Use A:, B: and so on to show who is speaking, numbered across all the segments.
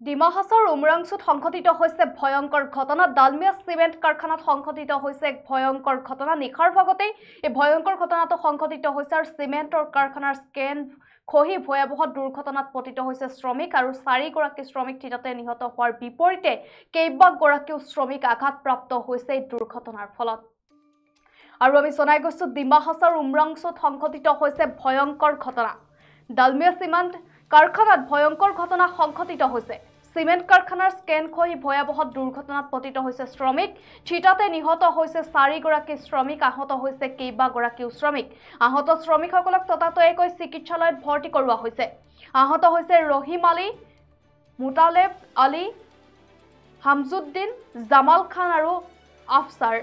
A: ডিমা হাছাওৰ উমৰাংচুত সংঘটিত হৈছে ভয়ংকৰ ঘটনা। ডালমিয়া চিমেণ্ট কাৰখানাত সংঘটিত হৈছে এক ভয়ংকৰ ঘটনা। নিশাৰ ভাগতেই এই ভয়ংকৰ ঘটনাটো সংঘটিত হৈছে আৰু চিমেণ্টৰ কাৰখানাৰ স্কেন খহি ভয়াৱহ দুৰ্ঘটনাত পতিত হৈছে শ্ৰমিক আৰু 4গৰাকী শ্ৰমিক থিতাতে নিহত হোৱাৰ বিপৰীতে কেইবাগৰাকীও শ্ৰমিক আঘাতপ্ৰাপ্ত হৈছে এই দুৰ্ঘটনাৰ ফলত। আৰু আমি জনাই গৈছো ডিমা হাছাওৰ উমৰাংচুত সংঘটিত হৈছে ভয়ংকৰ ঘটনা। ডালমিয়া চিমেণ্ট কাৰখানাত ভয়ংকৰ ঘটনা সংঘটিত হৈছে। চিমেণ্ট কাৰখানাৰ স্কেন খহি ভয়াৱহ দুৰ্ঘটনাত পতিত হৈছে শ্ৰমিক। থিতাতে নিহত হৈছে 4গৰাকী শ্ৰমিক, আহত হৈছে কেইবাগৰাকীও শ্ৰমিক। আহত শ্ৰমিকসকলক ততাতৈয়াকৈ চিকিৎসালয়ত ভৰ্তি কৰোৱা হৈছে। আহত হৈছে ৰহিম আলী, মুতালেব আলী, হামজুদ্দিন, জামাল খান আৰু আফছাৰ।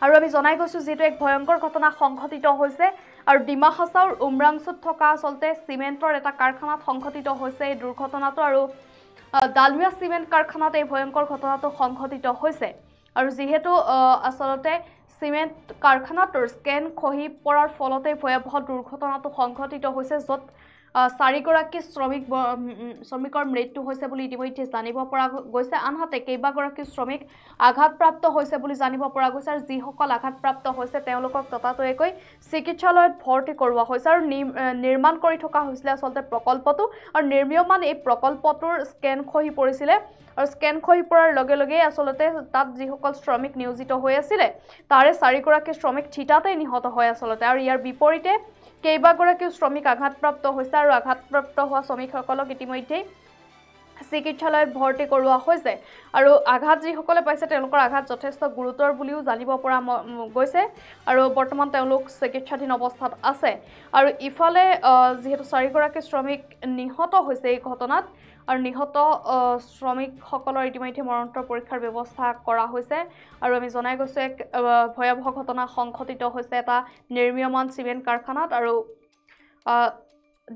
A: আৰু আমি জনাই গৈছো যেটো এক ভয়ংকৰ ঘটনা সংঘটিত হৈছে আৰু ডিমা হাছাওৰ উমৰাংচুত থকা আচলতে চিমেণ্টৰ এটা কাৰখানাত সংঘটিত হৈছে এই দুৰ্ঘটনাটো আৰু ডালমিয়া চিমেণ্ট কাৰখানাত এই ভয়ংকৰ ঘটনাটো সংঘটিত হৈছে। আৰু যেহেতু আচলতে চিমেণ্ট কাৰখানাটোৰ স্কেন খহি পৰাৰ ফলতে ভয়াৱহ দুৰ্ঘটনাটো সংঘটিত হৈছে, য'ত 4গৰাকী শ্ৰমিকৰ মৃত্যু হৈছে বুলি ইতিমধ্যে জানিব পৰা গৈছে। আনহাতে কেইবাগৰাকী শ্ৰমিক আঘাতপ্ৰাপ্ত হৈছে বুলি জানিব পৰা গৈছে আৰু যিসকল আঘাতপ্ৰাপ্ত হৈছে তেওঁলোকক ততাতৈয়াকৈ চিকিৎসালয়ত ভৰ্তি কৰোৱা হৈছে। আৰু নিৰ্মাণ কৰি থকা হৈছিলে আচলতে প্ৰকল্পটো আৰু নিৰ্মীয়মান এই প্ৰকল্পটোৰ স্কেন খহি পৰিছিলে আৰু স্কেন খহি পৰাৰ লগে লগে আচলতে তাত যিসকল শ্ৰমিক নিয়োজিত হৈ আছিলে তাৰে 4গৰাকী শ্ৰমিক থিতাতে নিহত হয় আচলতে। আৰু ইয়াৰ বিপৰীতে কেইবাগৰাকীও শ্ৰমিক আঘাতপ্ৰাপ্ত হৈছে আৰু আঘাতপ্ৰাপ্ত হোৱা শ্ৰমিকসকলক ইতিমধ্যে চিকিৎসালয়ত ভৰ্তি কৰোৱা হৈছে। আৰু আঘাত যিসকলে পাইছে তেওঁলোকৰ আঘাত যথেষ্ট গুৰুতৰ বুলিও জানিব পৰা গৈছে আৰু বৰ্তমান তেওঁলোক চিকিৎসাধীন অৱস্থাত আছে। আৰু ইফালে যেহেতু 4গৰাকী শ্ৰমিক নিহত হৈছে এই ঘটনাত আৰু নিহত শ্ৰমিকসকলৰ ইতিমধ্যে মৰণোত্তৰ পৰীক্ষাৰ ব্যৱস্থা কৰা হৈছে। আৰু আমি জনাই গৈছো এক ভয়াৱহ ঘটনা সংঘটিত হৈছে এটা নিৰ্মীয়মান চিমেণ্ট কাৰখানাত আৰু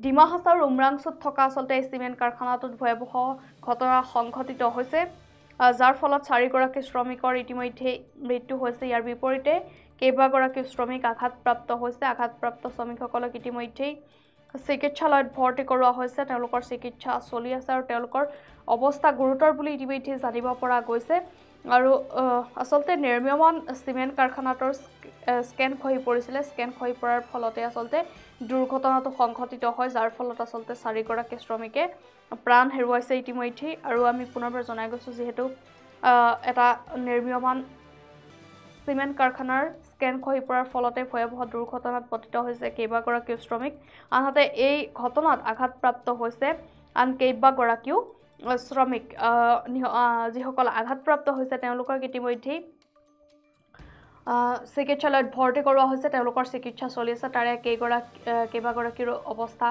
A: ডিমা হাছাওৰ উমৰাংচুত থকা আচলতে এই চিমেণ্ট কাৰখানাটোত ভয়াৱহ ঘটনা সংঘটিত হৈছে, যাৰ ফলত 4গৰাকী শ্ৰমিকৰ ইতিমধ্যে মৃত্যু হৈছে। ইয়াৰ বিপৰীতে কেইবাগৰাকী শ্ৰমিক আঘাতপ্ৰাপ্ত হৈছে। আঘাতপ্ৰাপ্ত শ্ৰমিকসকলক ইতিমধ্যেই চিকিৎসালয়ত ভৰ্তি কৰোৱা হৈছে। তেওঁলোকৰ চিকিৎসা চলি আছে আৰু তেওঁলোকৰ অৱস্থা গুৰুতৰ বুলি ইতিমধ্যে জানিব পৰা গৈছে। আৰু আচলতে নিৰ্মীয়মান চিমেণ্ট কাৰখানাটোৰ স্কেন খহি পৰিছিলে। স্কেন খহি পৰাৰ ফলতে আচলতে দুৰ্ঘটনাটো সংঘটিত হয়, যাৰ ফলত আচলতে 4গৰাকী শ্ৰমিকে প্ৰাণ হেৰুৱাইছে ইতিমধ্যে। আৰু আমি পুনৰবাৰ জনাই গৈছো যিহেতু এটা নিৰ্মীয়মান চিমেণ্ট কাৰখানাৰ স্কেন খহি পৰাৰ ফলতে ভয়াৱহ দুৰ্ঘটনাত পতিত হৈছে কেইবাগৰাকীও শ্ৰমিক। আনহাতে এই ঘটনাত আঘাতপ্ৰাপ্ত হৈছে আন কেইবাগৰাকীও শ্ৰমিক। যিসকল আঘাতপ্ৰাপ্ত হৈছে তেওঁলোকক ইতিমধ্যে চিকিৎসালয়ত ভৰ্তি কৰোৱা হৈছে। তেওঁলোকৰ চিকিৎসা চলি আছে। তাৰে কেইবাগৰাকীৰ অৱস্থা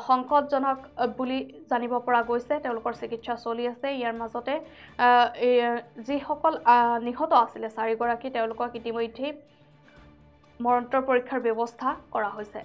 A: সংকটজনক বুলি জানিব পৰা গৈছে। তেওঁলোকৰ চিকিৎসা চলি আছে। ইয়াৰ মাজতে যিসকল নিহত আছিলে 4গৰাকী তেওঁলোকক ইতিমধ্যে মৰণোত্তৰ পৰীক্ষাৰ ব্যৱস্থা কৰা হৈছে।